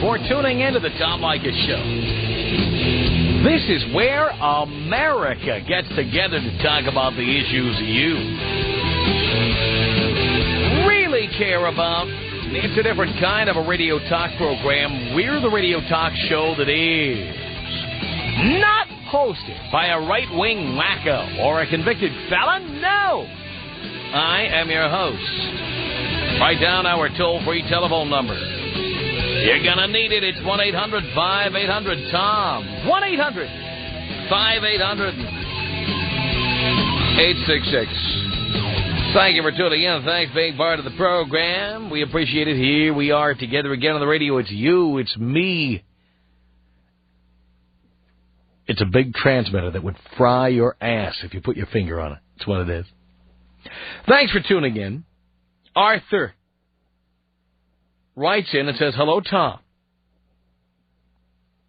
for tuning into the Tom Leykis Show. This is where America gets together to talk about the issues you really care about. It's a different kind of a radio talk program. We're the radio talk show that is not hosted by a right-wing wacko or a convicted felon. No! I am your host. Write down our toll-free telephone number. You're going to need it. It's 1-800-5800-TOM. 1-800-5800-866. Thank you for tuning in. Thanks for being part of the program. We appreciate it. Here we are together again on the radio. It's you. It's me. It's a big transmitter that would fry your ass if you put your finger on it. That's what it is. Thanks for tuning in. Arthur writes in and says, "Hello, Tom.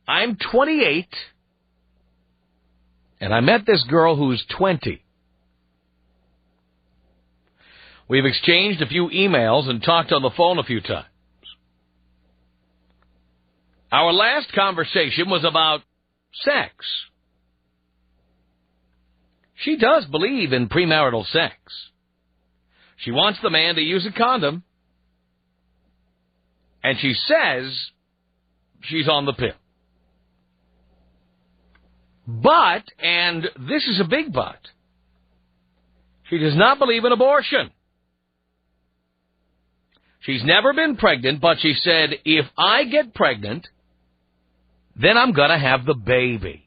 I'm 28, and I met this girl who's 20. We've exchanged a few emails and talked on the phone a few times. Our last conversation was about sex. She does believe in premarital sex. She wants the man to use a condom, and she says she's on the pill. But, and this is a big but, she does not believe in abortion. She's never been pregnant, but she said, if I get pregnant, then I'm going to have the baby."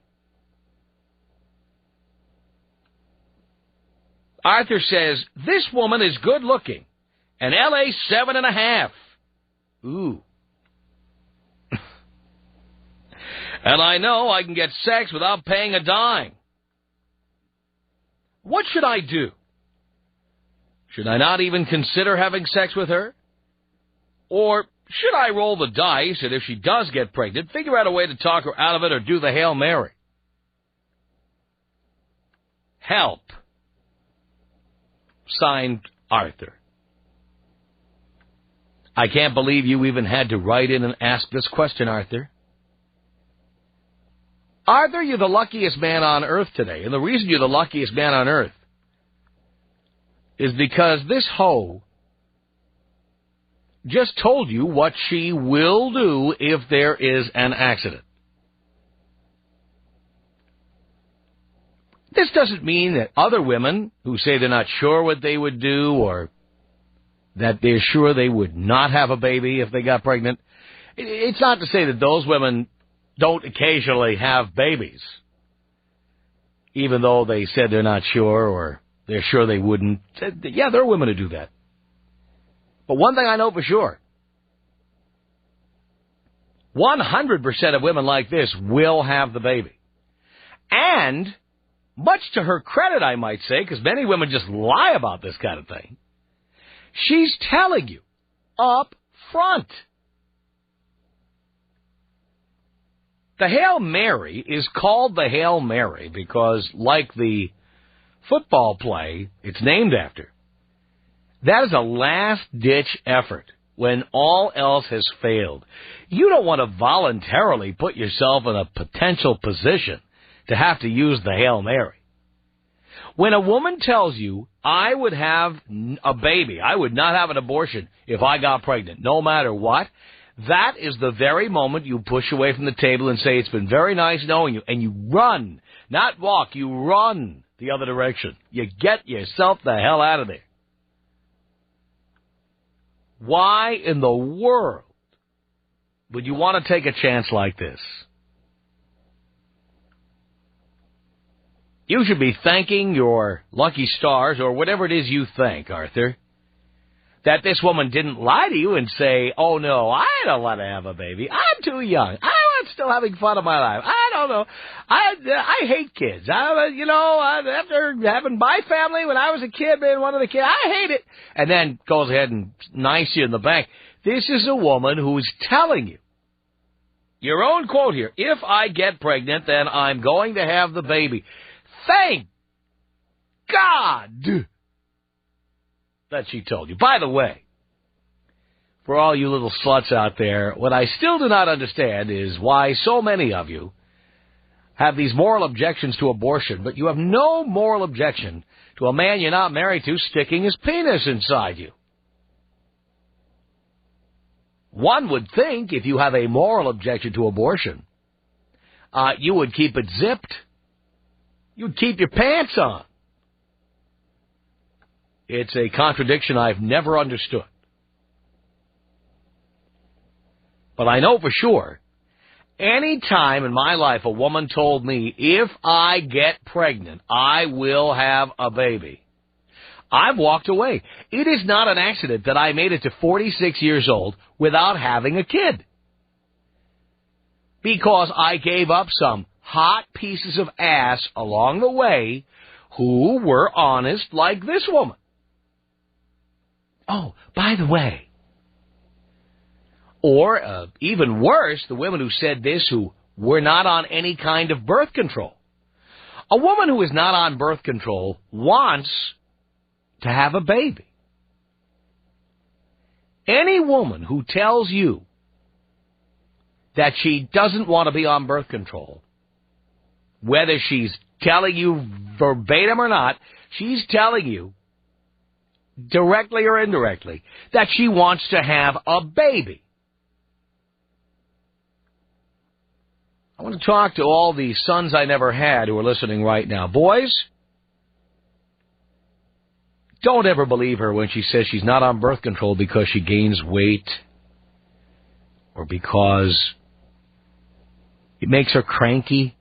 Arthur says, "This woman is good looking. An LA 7.5. Ooh. And I know I can get sex without paying a dime. What should I do? Should I not even consider having sex with her? Or should I roll the dice, and if she does get pregnant, figure out a way to talk her out of it or do the Hail Mary? Help." Signed, Arthur. I can't believe you even had to write in and ask this question, Arthur. Arthur, you're the luckiest man on earth today. And the reason you're the luckiest man on earth is because this hoe just told you what she will do if there is an accident. This doesn't mean that other women who say they're not sure what they would do or that they're sure they would not have a baby if they got pregnant. It's not to say that those women don't occasionally have babies, even though they said they're not sure or they're sure they wouldn't. Yeah, there are women who do that. But one thing I know for sure, 100% of women like this will have the baby. And much to her credit, I might say, because many women just lie about this kind of thing, she's telling you up front. The Hail Mary is called the Hail Mary because, like the football play it's named after, that is a last-ditch effort when all else has failed. You don't want to voluntarily put yourself in a potential position to have to use the Hail Mary. When a woman tells you, I would have a baby, I would not have an abortion if I got pregnant, no matter what, that is the very moment you push away from the table and say, it's been very nice knowing you, and you run, not walk, you run the other direction. You get yourself the hell out of there. Why in the world would you want to take a chance like this? You should be thanking your lucky stars, or whatever it is you think, Arthur, that this woman didn't lie to you and say, oh, no, I don't want to have a baby. I'm too young. I'm still having fun of my life. I don't know. I hate kids. After having my family when I was a kid, being one of the kids, I hate it. And then goes ahead and knifes you in the back. This is a woman who's telling you, your own quote here, if I get pregnant, then I'm going to have the baby. Thank God that she told you. By the way, for all you little sluts out there, what I still do not understand is why so many of you have these moral objections to abortion, but you have no moral objection to a man you're not married to sticking his penis inside you. One would think if you have a moral objection to abortion, you would keep it zipped. You'd keep your pants on. It's a contradiction I've never understood. But I know for sure, any time in my life a woman told me, if I get pregnant, I will have a baby, I've walked away. It is not an accident that I made it to 46 years old without having a kid. Because I gave up some hot pieces of ass along the way who were honest like this woman. Oh, by the way. Or, even worse, the women who said this who were not on any kind of birth control. A woman who is not on birth control wants to have a baby. Any woman who tells you that she doesn't want to be on birth control, whether she's telling you verbatim or not, she's telling you, directly or indirectly, that she wants to have a baby. I want to talk to all the sons I never had who are listening right now. Boys, don't ever believe her when she says she's not on birth control because she gains weight or because it makes her cranky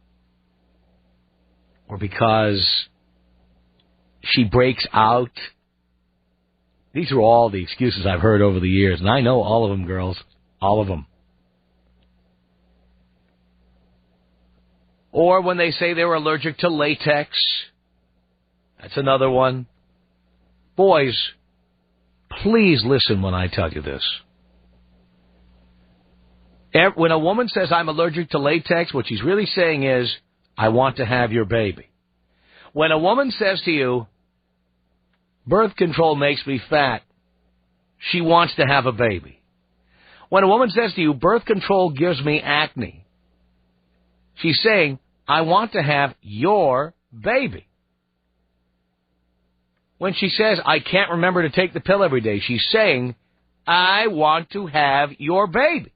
or because she breaks out. These are all the excuses I've heard over the years, and I know all of them, girls, all of them. Or when they say they're allergic to latex. That's another one. Boys, please listen when I tell you this. When a woman says, I'm allergic to latex, what she's really saying is, I want to have your baby. When a woman says to you, birth control makes me fat, she wants to have a baby. When a woman says to you, birth control gives me acne, she's saying, I want to have your baby. When she says, I can't remember to take the pill every day, she's saying, I want to have your baby.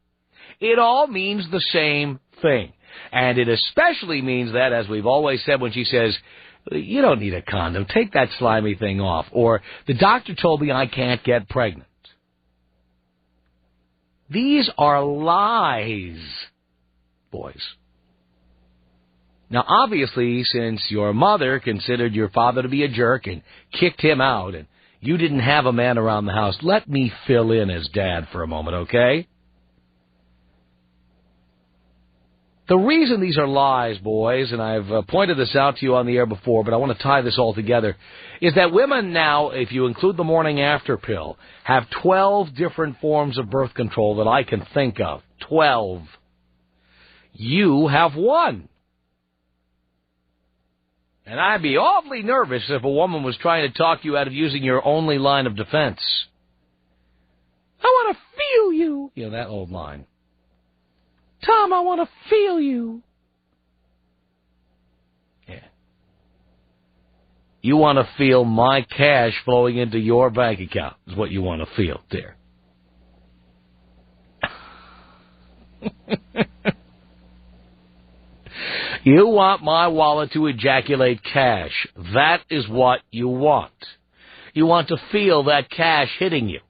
It all means the same thing. And it especially means that, as we've always said, when she says, you don't need a condom, take that slimy thing off. Or, the doctor told me I can't get pregnant. These are lies, boys. Now, obviously, since your mother considered your father to be a jerk and kicked him out, and you didn't have a man around the house, let me fill in as dad for a moment, okay? The reason these are lies, boys, and I've pointed this out to you on the air before, but I want to tie this all together, is that women now, if you include the morning after pill, have 12 different forms of birth control that I can think of. 12. You have one. And I'd be awfully nervous if a woman was trying to talk you out of using your only line of defense. I want to feel you. You know, that old line. Tom, I want to feel you. Yeah. You want to feel my cash flowing into your bank account is what you want to feel, dear. You want my wallet to ejaculate cash. That is what you want. You want to feel that cash hitting you.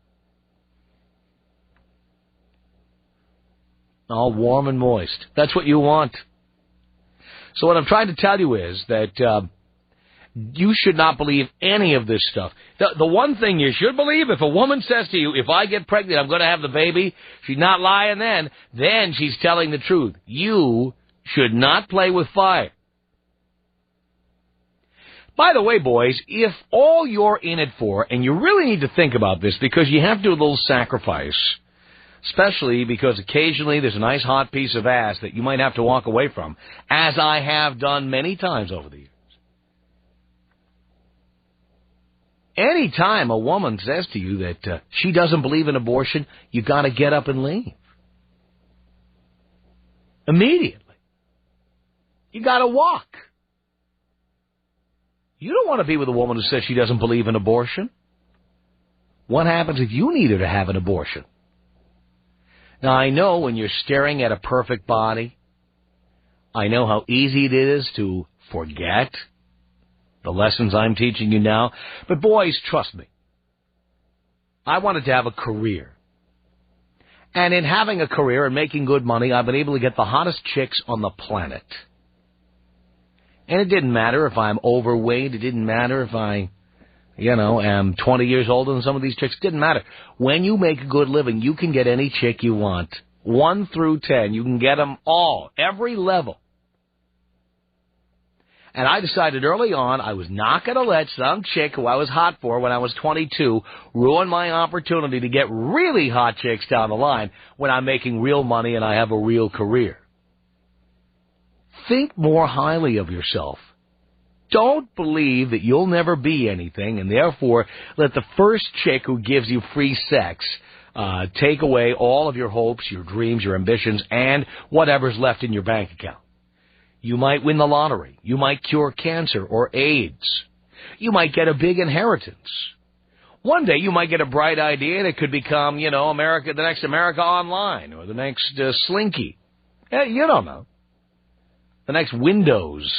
All warm and moist. That's what you want. So what I'm trying to tell you is that you should not believe any of this stuff. The one thing you should believe, if a woman says to you, if I get pregnant, I'm going to have the baby, she's not lying then she's telling the truth. You should not play with fire. By the way, boys, if all you're in it for, and you really need to think about this because you have to do a little sacrifice, especially because occasionally there's a nice hot piece of ass that you might have to walk away from, as I have done many times over the years. Any time a woman says to you that she doesn't believe in abortion, you got to get up and leave. Immediately. You got to walk. You don't want to be with a woman who says she doesn't believe in abortion. What happens if you need her to have an abortion? Now, I know when you're staring at a perfect body, I know how easy it is to forget the lessons I'm teaching you now. But boys, trust me, I wanted to have a career. And in having a career and making good money, I've been able to get the hottest chicks on the planet. And it didn't matter if I'm overweight. It didn't matter if I, am 20 years older than some of these chicks. It didn't matter. When you make a good living, you can get any chick you want. 1 through 10. You can get them all, every level. And I decided early on I was not going to let some chick who I was hot for when I was 22 ruin my opportunity to get really hot chicks down the line when I'm making real money and I have a real career. Think more highly of yourself. Don't believe that you'll never be anything, and therefore let the first chick who gives you free sex take away all of your hopes, your dreams, your ambitions, and whatever's left in your bank account. You might win the lottery. You might cure cancer or AIDS. You might get a big inheritance. One day you might get a bright idea that could become, America, the next America Online, or the next Slinky. You don't know. The next Windows.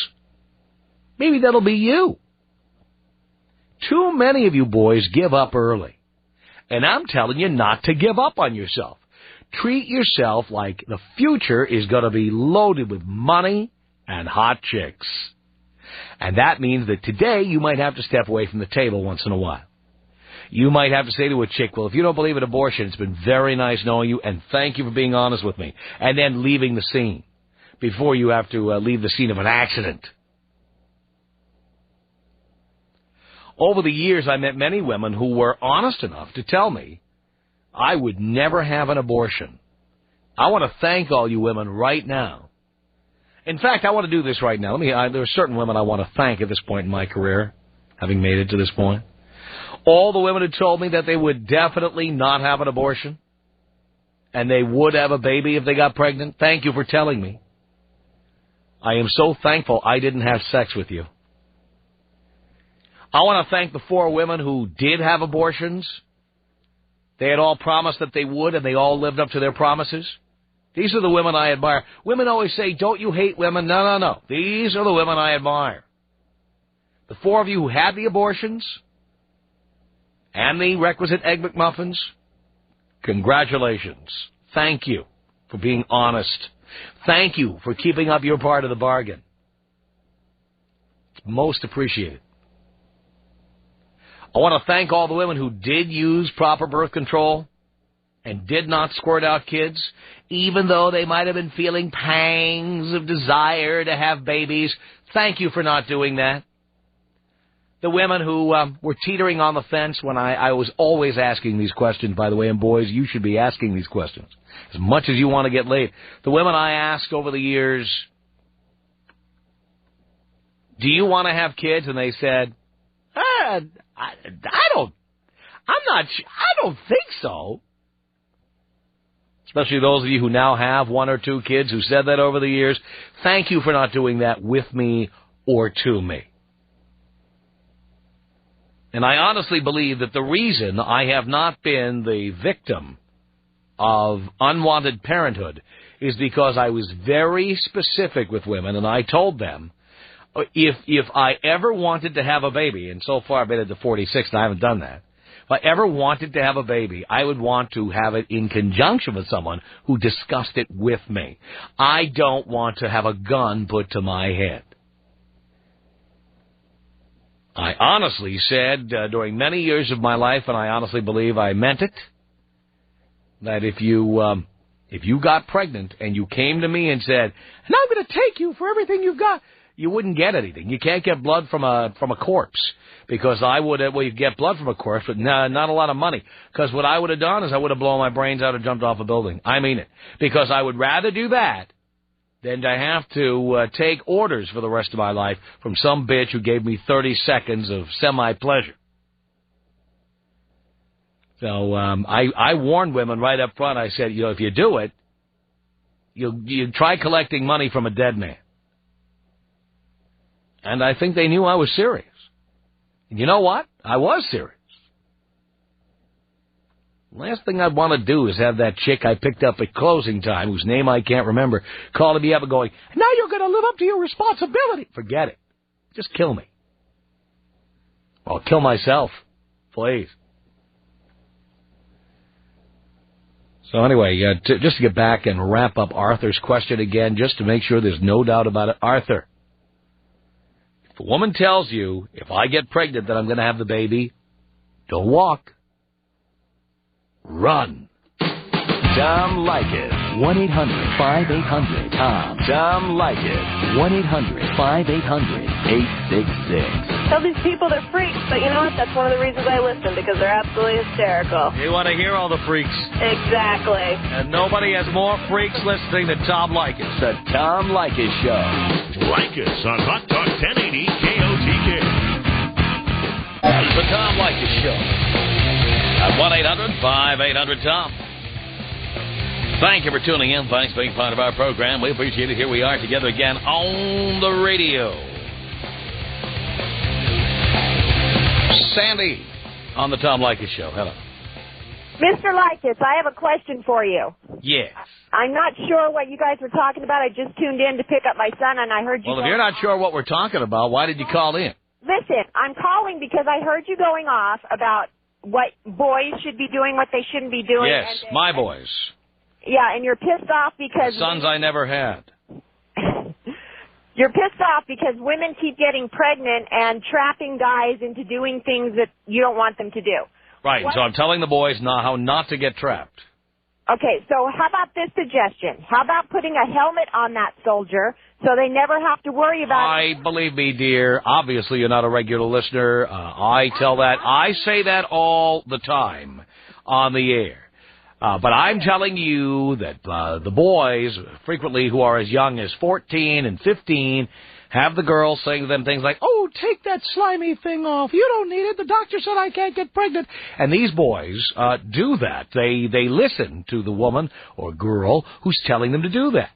Maybe that'll be you. Too many of you boys give up early. And I'm telling you not to give up on yourself. Treat yourself like the future is going to be loaded with money and hot chicks. And that means that today you might have to step away from the table once in a while. You might have to say to a chick, well, if you don't believe in abortion, it's been very nice knowing you, and thank you for being honest with me. And then leaving the scene before you have to leave the scene of an accident. Over the years, I met many women who were honest enough to tell me I would never have an abortion. I want to thank all you women right now. In fact, I want to do this right now. There are certain women I want to thank at this point in my career, having made it to this point. All the women who told me that they would definitely not have an abortion, and they would have a baby if they got pregnant. Thank you for telling me. I am so thankful I didn't have sex with you. I want to thank the 4 women who did have abortions. They had all promised that they would, and they all lived up to their promises. These are the women I admire. Women always say, don't you hate women? No. These are the women I admire. The 4 of you who had the abortions and the requisite Egg McMuffins, congratulations. Thank you for being honest. Thank you for keeping up your part of the bargain. It's most appreciated. I want to thank all the women who did use proper birth control and did not squirt out kids, even though they might have been feeling pangs of desire to have babies. Thank you for not doing that. The women who were teetering on the fence when I was always asking these questions, by the way, and boys, you should be asking these questions as much as you want to get laid. The women I asked over the years, do you want to have kids? And they said, I don't think so. Especially those of you who now have 1 or 2 kids who said that over the years. Thank you for not doing that with me or to me. And I honestly believe that the reason I have not been the victim of unwanted parenthood is because I was very specific with women, and I told them, if I ever wanted to have a baby, and so far I've been at the 46 and I haven't done that, if I ever wanted to have a baby, I would want to have it in conjunction with someone who discussed it with me. I don't want to have a gun put to my head. I honestly said during many years of my life, and I honestly believe I meant it, that if you got pregnant and you came to me and said, and I'm going to take you for everything you've got, you wouldn't get anything. You can't get blood from a corpse, because I would have, well, you get blood from a corpse, but not a lot of money. Because what I would have done is I would have blown my brains out and jumped off a building. I mean it. Because I would rather do that than to have to take orders for the rest of my life from some bitch who gave me 30 seconds of semi-pleasure. So I warned women right up front. I said, if you do it, you try collecting money from a dead man. And I think they knew I was serious. And you know what? I was serious. Last thing I'd want to do is have that chick I picked up at closing time, whose name I can't remember, calling me up and going, now you're going to live up to your responsibility. Forget it. Just kill me. I'll kill myself. Please. So anyway, just to get back and wrap up Arthur's question again, just to make sure there's no doubt about it. Arthur, if a woman tells you, if I get pregnant, that I'm going to have the baby, don't walk. Run. Tom Leykis. 1-800-5800-TOM. Tom Leykis. 1-800-5800-866. Tell these people they're freaks, but you know what? That's one of the reasons I listen, because they're absolutely hysterical. You want to hear all the freaks. Exactly. And nobody has more freaks listening than Tom Leykis. The Tom Leykis Show. Leykis on Hot Talk 1080 KOTK. The Tom Leykis Show. At 1-800-5800-TOM. Thank you for tuning in. Thanks for being part of our program. We appreciate it. Here we are together again on the radio. Sandy on the Tom Leykis Show. Hello. Mr. Leykis, I have a question for you. Yes. I'm not sure what you guys were talking about. I just tuned in to pick up my son, and I heard you. Well, if you're not sure what we're talking about, why did you call in? Listen, I'm calling because I heard you going off about what boys should be doing, what they shouldn't be doing. Yes, my boys. Yeah, and you're pissed off because... The sons I never had. You're pissed off because women keep getting pregnant and trapping guys into doing things that you don't want them to do. Right, so I'm telling the boys now how not to get trapped. Okay, so how about this suggestion? How about putting a helmet on that soldier so they never have to worry about it? Believe me, dear, obviously you're not a regular listener. I say that all the time on the air. But I'm telling you that the boys, frequently who are as young as 14 and 15, have the girls saying to them things like, oh, take that slimy thing off. You don't need it. The doctor said I can't get pregnant. And these boys do that. They listen to the woman or girl who's telling them to do that.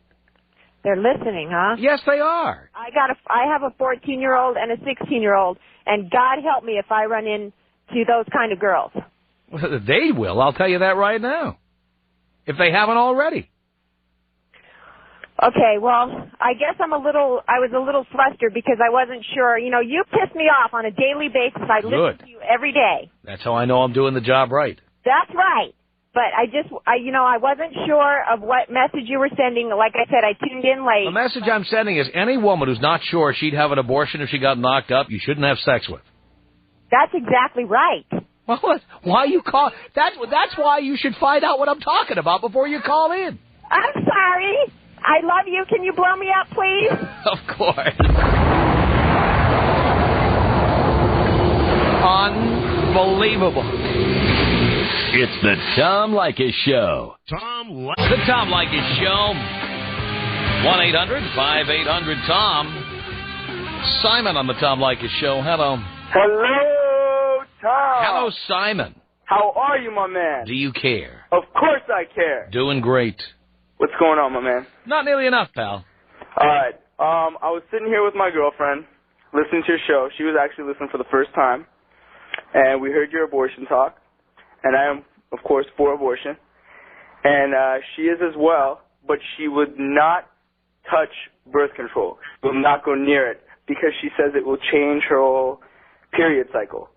They're listening, huh? Yes, they are. I have a 14-year-old and a 16-year-old, and God help me if I run into those kind of girls. They will. I'll tell you that right now. If they haven't already. Okay, well, I guess I was a little flustered because I wasn't sure. You know, you piss me off on a daily basis. I listen to you every day. That's how I know I'm doing the job right. That's right. But I wasn't sure of what message you were sending. Like I said, I tuned in late. The message I'm sending is any woman who's not sure she'd have an abortion if she got knocked up, you shouldn't have sex with. That's exactly right. Well, why you call? That's why you should find out what I'm talking about before you call in. I'm sorry. I love you. Can you blow me up, please? Of course. Unbelievable. It's the Tom Leykis Show. The Tom Leykis Show. 1-800-5800-TOM. Simon on the Tom Leykis Show. Hello. Hello, Tom. Hello, Simon. How are you, my man? Do you care? Of course I care. Doing great. What's going on, my man? Not nearly enough, pal. All right. I was sitting here with my girlfriend, listening to your show. She was actually listening for the first time, and we heard your abortion talk. And I am, of course, for abortion. And she is as well, but she would not touch birth control. She will not go near it because she says it will change her whole period cycle.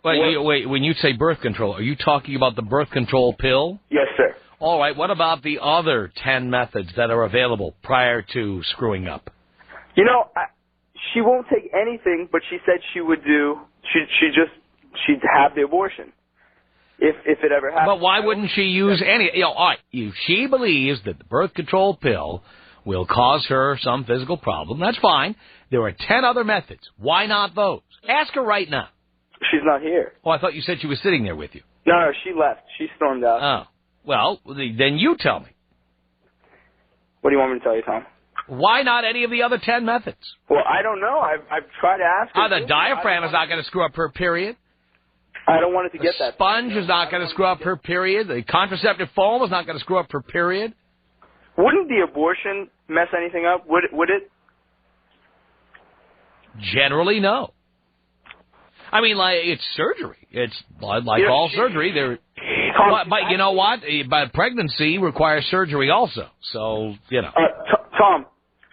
Wait, when you say birth control, are you talking about the birth control pill? Yes, sir. All right, what about the other 10 methods that are available prior to screwing up? You know, she won't take anything, but she said she would do, she'd have the abortion. If it ever happened. But why wouldn't she use any? All right, if she believes that the birth control pill will cause her some physical problem, that's fine. There are 10 other methods. Why not those? Ask her right now. She's not here. Oh, I thought you said she was sitting there with you. No, she left. She stormed out. Oh. Well, then you tell me. What do you want me to tell you, Tom? Why not any of the other 10 methods? Well, I don't know. I've tried to ask her. The diaphragm is not going to screw up her period. I don't want it to The get that. sponge is not going to screw up her period. The contraceptive foam is not going to screw up her period. Wouldn't the abortion mess anything up? Would it? Generally, no. I mean, like, it's surgery. It's like all surgery. But you know what? But pregnancy requires surgery also. So, you know. Tom,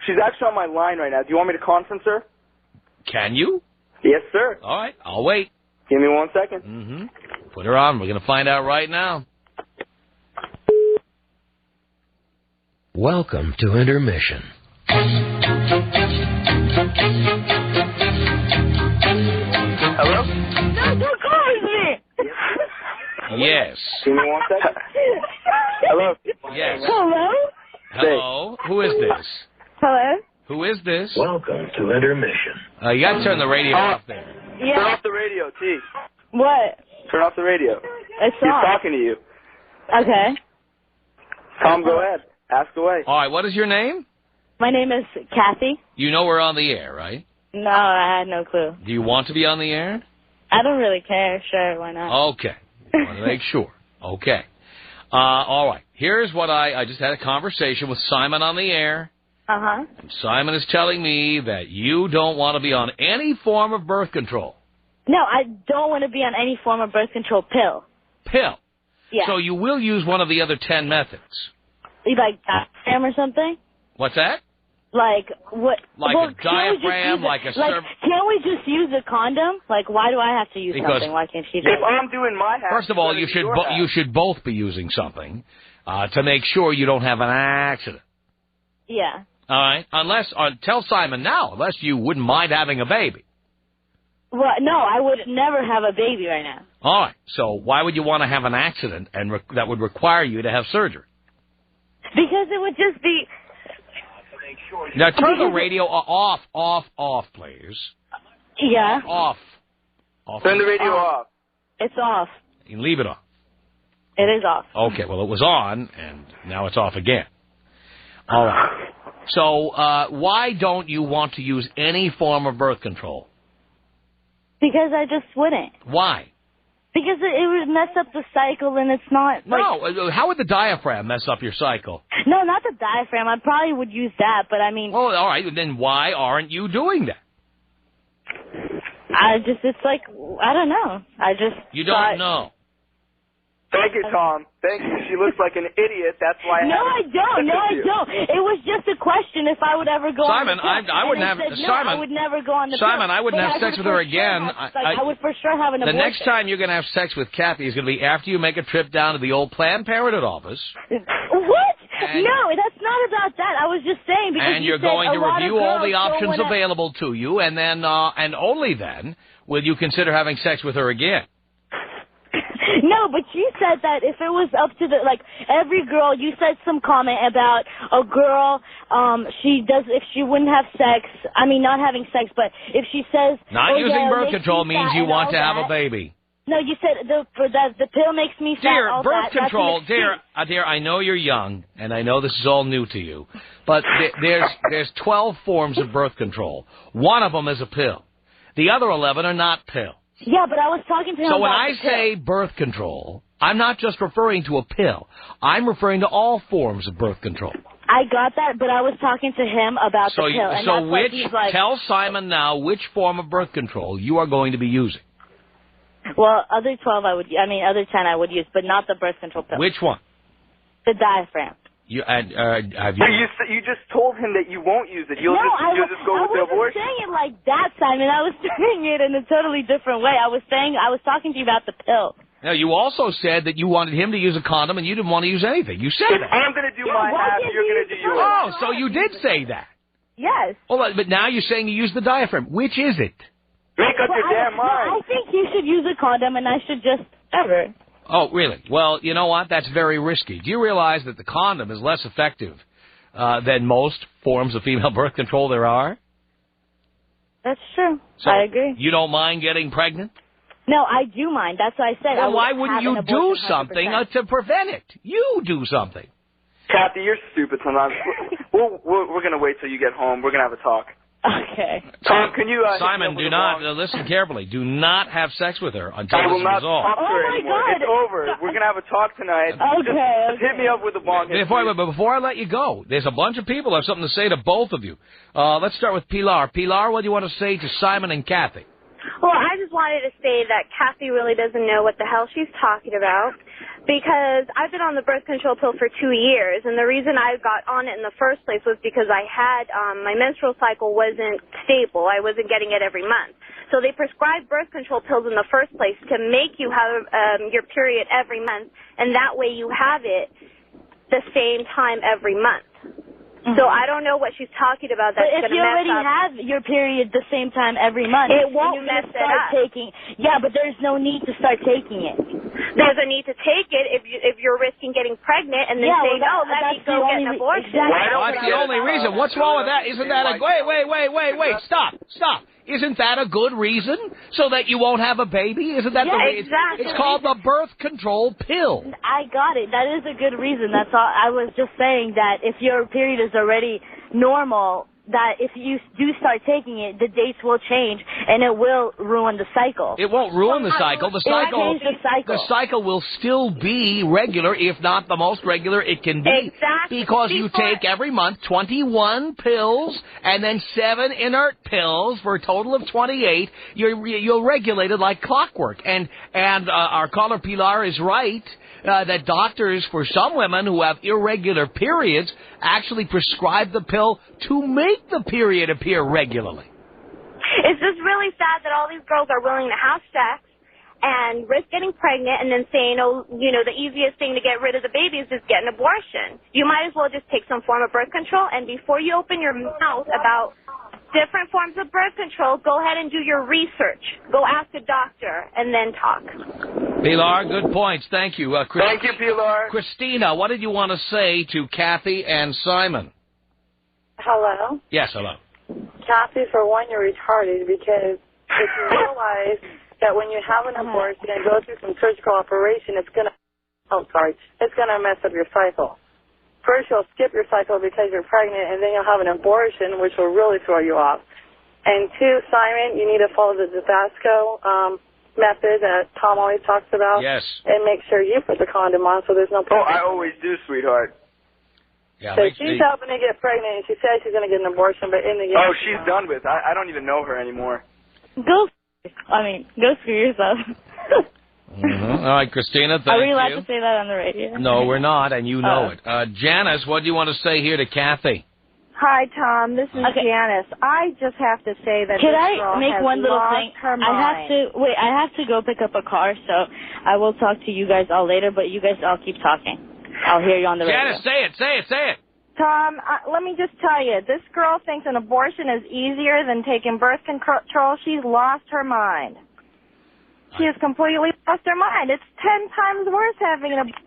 she's actually on my line right now. Do you want me to conference her? Can you? Yes, sir. All right. I'll wait. Give me 1 second. Mm-hmm. Put her on. We're going to find out right now. Welcome to intermission. Hello? No, don't call me. Yes. Give me 1 second. Hello? Yes. Hello? Hello? Who is this? Hello? Who is this? Welcome to intermission. You got to turn the radio off there. Turn Yeah. off the radio, T. What? Turn off the radio. It's He's on. talking to you. Okay. Tom, go ahead. Ask away. All right. What is your name? My name is Kathy. You know we're on the air, right? No, I had no clue. Do you want to be on the air? I don't really care. Sure, why not? Okay. Want to make sure. Okay. All right. Here's what I just had a conversation with Simon on the air. Uh-huh. And Simon is telling me that you don't want to be on any form of birth control. No, I don't want to be on any form of birth control pill. Pill. Yeah. So you will use one of the other 10 methods. Like diaphragm or something? What's that? Like what? Like well, a diaphragm, like a like, can't we just use a condom? Like, why do I have to use Because something? Why can't she do If it? I'm doing my half, First of all, you you're gonna do your half. should both be using something to make sure you don't have an accident. Yeah. All right? Tell Simon now, unless you wouldn't mind having a baby. Well, no, I would never have a baby right now. All right. So why would you want to have an accident and that would require you to have surgery? Because it would just be... Now turn the radio off, please. Yeah. Off. Turn the radio off. It's off. You leave it on. It is off. Okay, well, it was on, and now it's off again. All right. So why don't you want to use any form of birth control? Because I just wouldn't. Why? Because it would mess up the cycle, and it's not... Like, No, how would the diaphragm mess up your cycle? No, not the diaphragm. I probably would use that, but I mean... Well, all right, then why aren't you doing that? It's like, I don't know. You don't know. Thank you, Tom. Thank you. She looks like an idiot. That's why No, I don't. No, I don't. It was just a question if I would ever go Simon, on the pill. I wouldn't have... Said, no, Simon, I would never go on the Simon, pill. I wouldn't But have sex with her again. I would for sure have an The abortion. next time you're going to have sex with Kathy is going to be after you make a trip down to the old Planned Parenthood office. What? No, that's not about that. I was just saying because And you're going to review all the options available to you, and then, and only then, will you consider having sex with her again. No, but you said that if it was up to every girl, you said some comment about a girl, if she wouldn't have sex, not having sex, but if she says... Not using birth control means you want to have a a baby. No, you said the pill makes me fat. Dear, all birth that. control, That's an excuse. dear, I know you're young, and I know this is all new to you, but there's 12 forms of birth control. One of them is a pill. The other 11 are not pills. Yeah, but I was talking to him So about when I the pill. say birth control, I'm not just referring to a pill. I'm referring to all forms of birth control. I got that, but I was talking to him about the pill. And that's why he's like, tell Simon now which form of birth control you are going to be using. well, other 10 I would use, but not the birth control pill. Which one? The diaphragm. Have you? You just told him that you won't use it. You'll just go with the I wasn't abortion. saying it like that, Simon. I was saying it in a totally different way. I was talking to you about the pill. Now, you also said that you wanted him to use a condom and you didn't want to use anything. You said If that. I'm going to do my why half, can't you're you going to use do the yours. Oh, so you did say that. Yes. Well, but now you're saying you use the diaphragm. Which is it? Make up your damn mind. I think you should use a condom, and I should just ever. Oh, really? Well, you know what? That's very risky. Do you realize that the condom is less effective than most forms of female birth control there are? That's true. So I agree. You don't mind getting pregnant? No, I do mind. That's what I said. Well, why wouldn't you do something to prevent it? You do something. Kathy, you're stupid sometimes. We're going to wait till you get home. We're going to have a talk. Okay. Tom, can you... Simon, do not, listen carefully, do not have sex with her until I this will is not resolved. talk to her anymore. God. It's over. We're going to have a talk tonight. Okay. Just hit me up with the bong hit. Before I let you go, there's a bunch of people who have something to say to both of you. Let's start with Pilar. Pilar, what do you want to say to Simon and Kathy? Well, I just wanted to say that Kathy really doesn't know what the hell she's talking about, because I've been on the birth control pill for 2 years, and the reason I got on it in the first place was because I had my menstrual cycle wasn't stable. I wasn't getting it every month. So they prescribed birth control pills in the first place to make you have your period every month, and that way you have it the same time every month. So I don't know what she's talking about. That's but if you already have your period the same time every month, it won't mess it up. Yeah, but there's no need to start taking it. There's a need to take it if you're risking getting pregnant and then saying, let me go get an abortion. Exactly. That's the only reason. What's wrong with that? Isn't that a... Wait. Stop. Isn't that a good reason? So that you won't have a baby? Isn't that the reason? Exactly. It's called the birth control pill. I got it. That is a good reason. That's all. I was just saying that if your period is already normal, that if you do start taking it, the dates will change, and it will ruin the cycle. It won't ruin the cycle. The cycle will still be regular, if not the most regular it can be. Exactly. Because you take every month 21 pills and then 7 inert pills for a total of 28. You're regulated like clockwork. And our caller Pilar is right. That doctors, for some women who have irregular periods, actually prescribe the pill to make the period appear regularly. It's just really sad that all these girls are willing to have sex and risk getting pregnant and then saying, the easiest thing to get rid of the baby is just get an abortion. You might as well just take some form of birth control, and before you open your mouth about different forms of birth control, go ahead and do your research. Go ask a doctor and then talk. Pilar, good points. Thank you. Thank you, Pilar. Christina, what did you want to say to Kathy and Simon? Hello? Yes, hello. Kathy, for one, you're retarded, because if you realize that when you have an abortion and go through some surgical operation, it's going to mess up your cycle. First, you'll skip your cycle because you're pregnant, and then you'll have an abortion, which will really throw you off. And 2, Simon, you need to follow the Tabasco method that Tom always talks about. Yes. And make sure you put the condom on so there's no pregnancy. I always do, sweetheart. Yeah, so she's helping to get pregnant, and she says she's going to get an abortion, but in the end... Oh, she's done with. I don't even know her anymore. Go screw yourself. All right, Christina, thank you. Are we allowed to say that on the radio? No, we're not, and you know it. Janice, what do you want to say here to Kathy? Hi, Tom. This is Janice. I just have to say that Can this I girl make has one little lost thing? her mind. I have to go pick up a car, so I will talk to you guys all later, but you guys all keep talking. I'll hear you on the radio. Janice, say it. Tom, let me just tell you, this girl thinks an abortion is easier than taking birth control. She's lost her mind. She has completely lost her mind. It's 10 times worse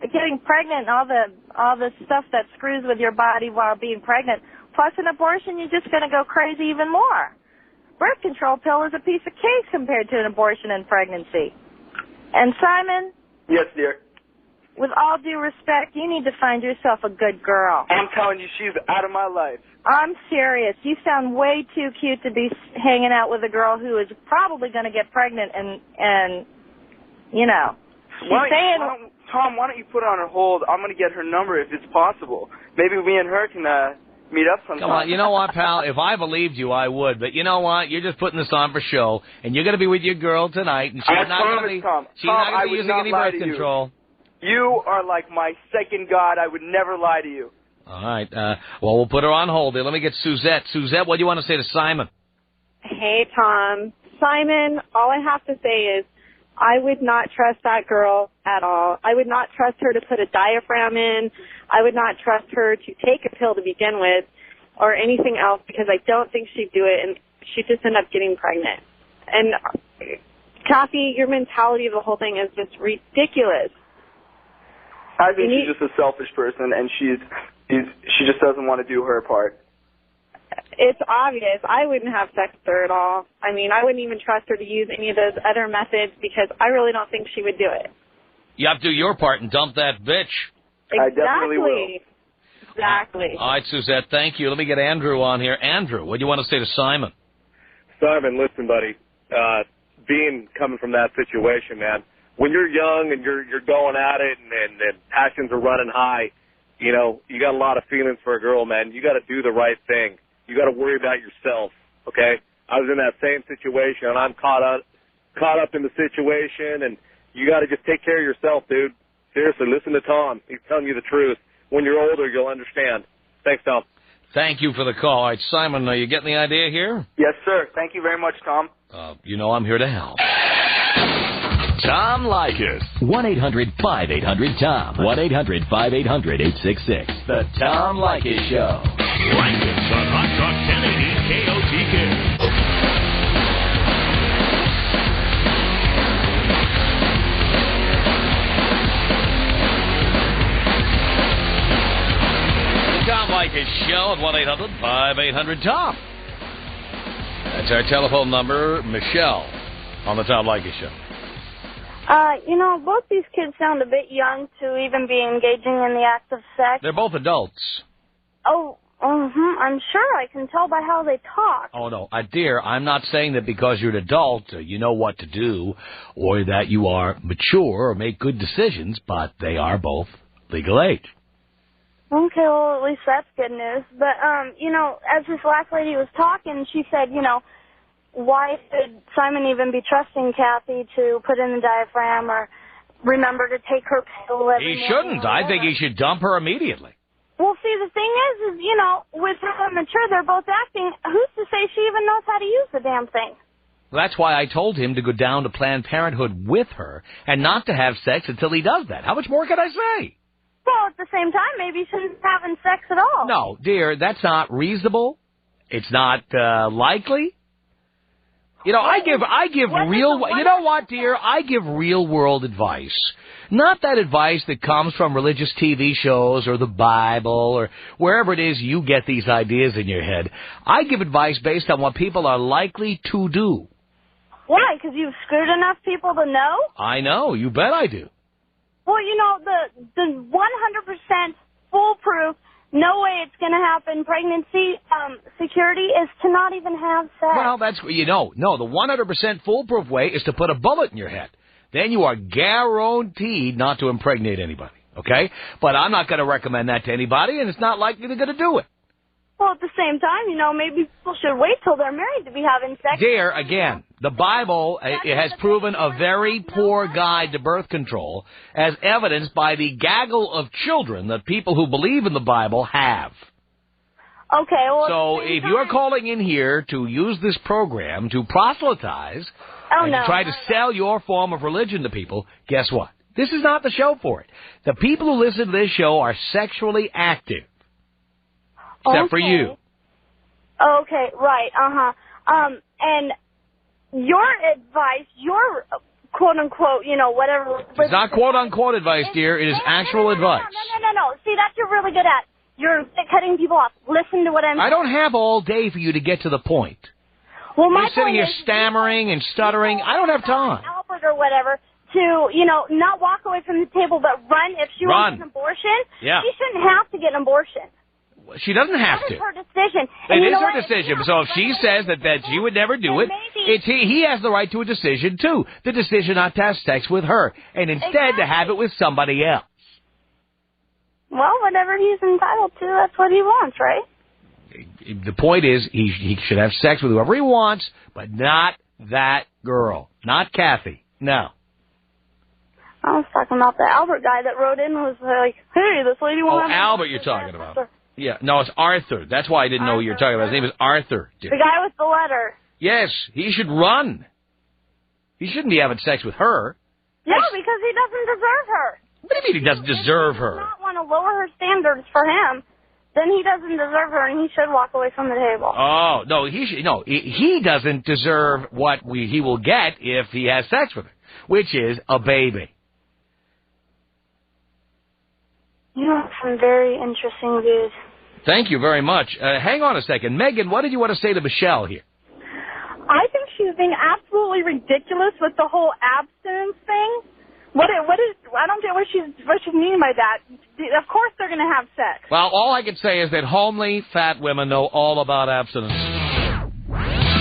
getting pregnant and all the stuff that screws with your body while being pregnant. Plus an abortion, you're just going to go crazy even more. Birth control pill is a piece of cake compared to an abortion and pregnancy. And Simon? Yes, dear. With all due respect, you need to find yourself a good girl. I'm telling you, she's out of my life. I'm serious. You sound way too cute to be hanging out with a girl who is probably going to get pregnant and you know. Tom, why don't you put her on hold? I'm going to get her number if it's possible. Maybe me and her can meet up sometime. Come on, you know what, pal? If I believed you, I would. But you know what? You're just putting this on for show, and you're going to be with your girl tonight, and she's not going to be using any birth control. You are like my second god. I would never lie to you. All right. Well, we'll put her on hold. Let me get Suzette. Suzette, what do you want to say to Simon? Hey, Tom. Simon, all I have to say is I would not trust that girl at all. I would not trust her to put a diaphragm in. I would not trust her to take a pill to begin with or anything else, because I don't think she'd do it, and she'd just end up getting pregnant. And, Kathy, your mentality of the whole thing is just ridiculous. I think she's just a selfish person, and she just doesn't want to do her part. It's obvious. I wouldn't have sex with her at all. I mean, I wouldn't even trust her to use any of those other methods because I really don't think she would do it. You have to do your part and dump that bitch. Exactly. I definitely will. Exactly. All right, Suzette, thank you. Let me get Andrew on here. Andrew, what do you want to say to Simon? Simon, listen, buddy. Coming from that situation, man, when you're young and you're going at it and passions are running high, you know, you got a lot of feelings for a girl, man. You got to do the right thing. You got to worry about yourself, okay? I was in that same situation, and I'm caught up in the situation, and you got to just take care of yourself, dude. Seriously, listen to Tom. He's telling you the truth. When you're older, you'll understand. Thanks, Tom. Thank you for the call. All right, Simon, are you getting the idea here? Yes, sir. Thank you very much, Tom. You know I'm here to help. Tom Leykis. 1-800-5800-TOM. 1-800-5800-866. The Tom Leykis Show. Leykis on Hot Talk 1080 KOTK. Tom Leykis Show at 1-800-5800-TOM. That's our telephone number. Michelle on the Tom Leykis Show. You know, both these kids sound a bit young to even be engaging in the act of sex. They're both adults. Oh, I'm sure I can tell by how they talk. Oh, no. Dear, I'm not saying that because you're an adult, you know what to do, or that you are mature or make good decisions, but they are both legal age. Okay, well, at least that's good news. But, you know, as this last lady was talking, she said, you know, why should Simon even be trusting Kathy to put in the diaphragm or remember to take her pill every morning? He shouldn't. I think he should dump her immediately. Well, see, the thing is, you know, with how mature they're both acting, who's to say she even knows how to use the damn thing? That's why I told him to go down to Planned Parenthood with her and not to have sex until he does that. How much more can I say? Well, at the same time, maybe he shouldn't be having sex at all. No, dear, that's not reasonable. It's not likely. You know, I give real, you know what, dear? I give real world advice. Not that advice that comes from religious TV shows or the Bible or wherever it is you get these ideas in your head. I give advice based on what people are likely to do. Why? Because you've screwed enough people to know? I know. You bet I do. Well, you know, the 100% foolproof, no way it's going to happen pregnancy security is to not even have sex. Well, that's, you know, no, the 100% foolproof way is to put a bullet in your head. Then you are guaranteed not to impregnate anybody, okay? But I'm not going to recommend that to anybody, and it's not likely they're going to do it. Well, at the same time, you know, maybe people should wait till they're married to be having sex. Dear, again, the Bible it has proven a very poor guide to birth control, as evidenced by the gaggle of children that people who believe in the Bible have. Okay, well... So if you're calling in here to use this program to proselytize and to try to sell your form of religion to people, guess what? This is not the show for it. The people who listen to this show are sexually active. Except for you. Okay, right, and your advice, your quote-unquote, you know, whatever... It's not quote-unquote advice, dear. It is actual advice. No. See, that's you're really good at. You're cutting people off. Listen to what I'm saying. I don't have all day for you to get to the point. Well, my You're sitting here point is, stammering and stuttering. I don't have time. Albert or whatever, to, you know, not walk away from the table, but run. If she wants an abortion, she shouldn't have to get an abortion. She doesn't have to. That is her decision. It is her decision. So if she says that she would never do it, he has the right to a decision, too. The decision not to have sex with her, and instead to have it with somebody else. Well, whatever he's entitled to, that's what he wants, right? The point is, he should have sex with whoever he wants, but not that girl. Not Kathy. No. I was talking about the Albert guy that wrote in was like, hey, this lady won't have... Oh, Albert you're talking about. Yeah, no, it's Arthur. That's why I didn't know who you were talking about. His name is Arthur. The guy with the letter. Yes, he should run. He shouldn't be having sex with her. No, because he doesn't deserve her. What do you mean he doesn't deserve her? If he does not want to lower her standards for him, then he doesn't deserve her, and he should walk away from the table. Oh, no, he doesn't deserve what he will get if he has sex with her, which is a baby. You have some very interesting views. Thank you very much. Hang on a second. Megan, what did you want to say to Michelle here? I think she's being absolutely ridiculous with the whole abstinence thing. I don't get what she's meaning by that. Of course they're going to have sex. Well, all I can say is that homely, fat women know all about abstinence.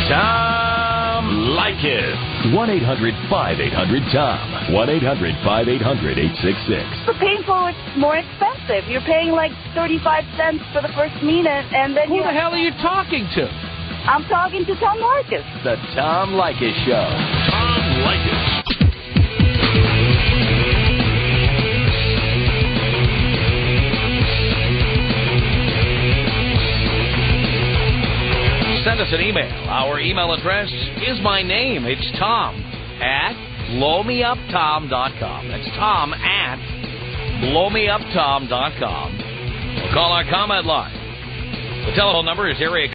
Tom Leykis. 1-800-5800-TOM. 1-800-5800-866. For painful, it's more expensive. You're paying like 35 cents for the first minute, and then Who the hell are you talking to? I'm talking to Tom Leykis. The Tom Leykis Show. Tom Leykis. Send us an email. Our email address is my name. It's Tom@blowmeuptom.com. That's Tom@blowmeuptom.com. We'll call our comment line. The telephone number is area